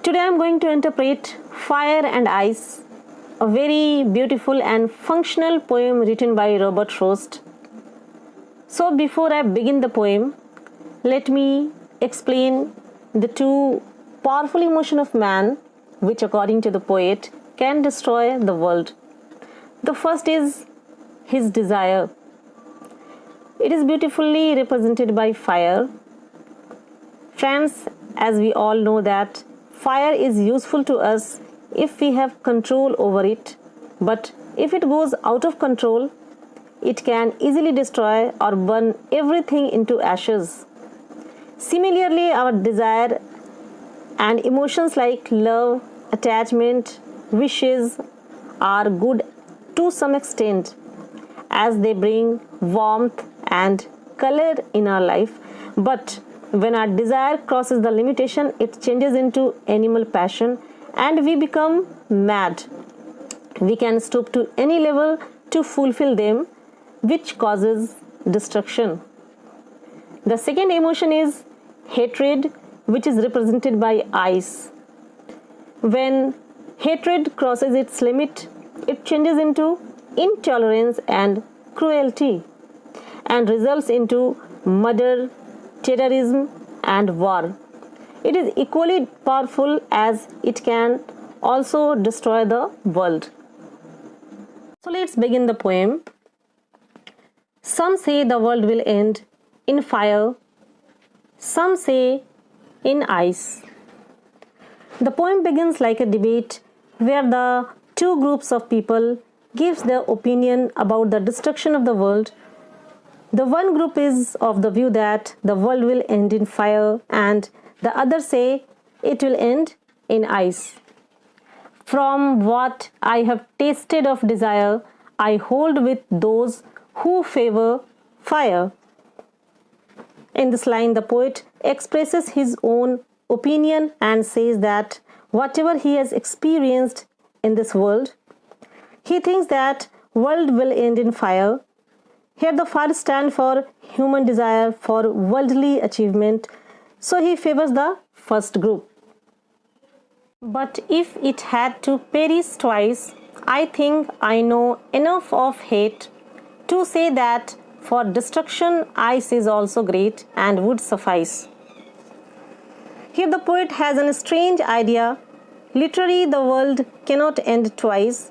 Today I am going to interpret Fire and Ice, a very beautiful and functional poem written by Robert Frost. So before I begin the poem, let me explain the two powerful emotions of man which according to the poet can destroy the world. The first is his desire. It is beautifully represented by fire. Friends, as we all know that fire is useful to us if we have control over it, but if it goes out of control, it can easily destroy or burn everything into ashes. Similarly, our desire and emotions like love, attachment, wishes are good to some extent as they bring warmth and color in our life, but when our desire crosses the limitation, it changes into animal passion and we become mad. We can stoop to any level to fulfill them, which causes destruction. The second emotion is hatred, which is represented by ice. When hatred crosses its limit, it changes into intolerance and cruelty and results into murder, terrorism and war. It is equally powerful as it can also destroy the world. So let's begin the poem. Some say the world will end in fire, some say in ice. The poem begins like a debate where the two groups of people gives their opinion about the destruction of the world. The one group is of the view that the world will end in fire and the other say it will end in ice. From what I have tasted of desire, I hold with those who favor fire. In this line, the poet expresses his own opinion and says that whatever he has experienced in this world, he thinks that world will end in fire. Here the fire stands for human desire for worldly achievement, so he favors the first group. But if it had to perish twice, I think I know enough of hate to say that for destruction ice is also great and would suffice. Here the poet has a strange idea. Literally the world cannot end twice,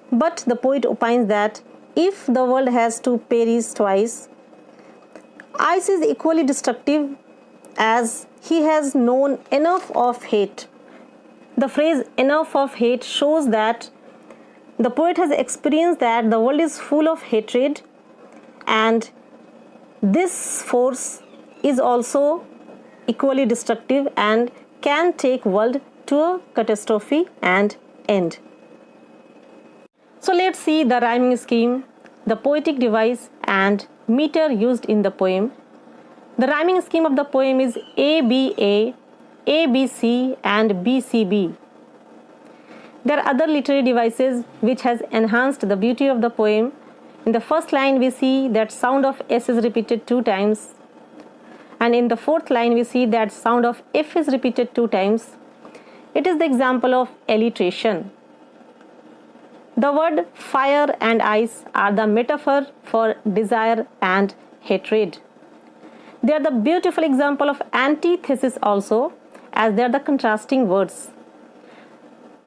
but the poet opines that if the world has to perish twice, ice is equally destructive as he has known enough of hate. The phrase enough of hate shows that the poet has experienced that the world is full of hatred and this force is also equally destructive and can take world to a catastrophe and end. So let's see the rhyming scheme, the poetic device and meter used in the poem. The rhyming scheme of the poem is ABA, ABC and BCB. There are other literary devices which has enhanced the beauty of the poem. In the first line we see that sound of S is repeated 2 times. And in the fourth line we see that sound of F is repeated 2 times. It is the example of alliteration. The word fire and ice are the metaphor for desire and hatred. They are the beautiful example of antithesis also, as they are the contrasting words.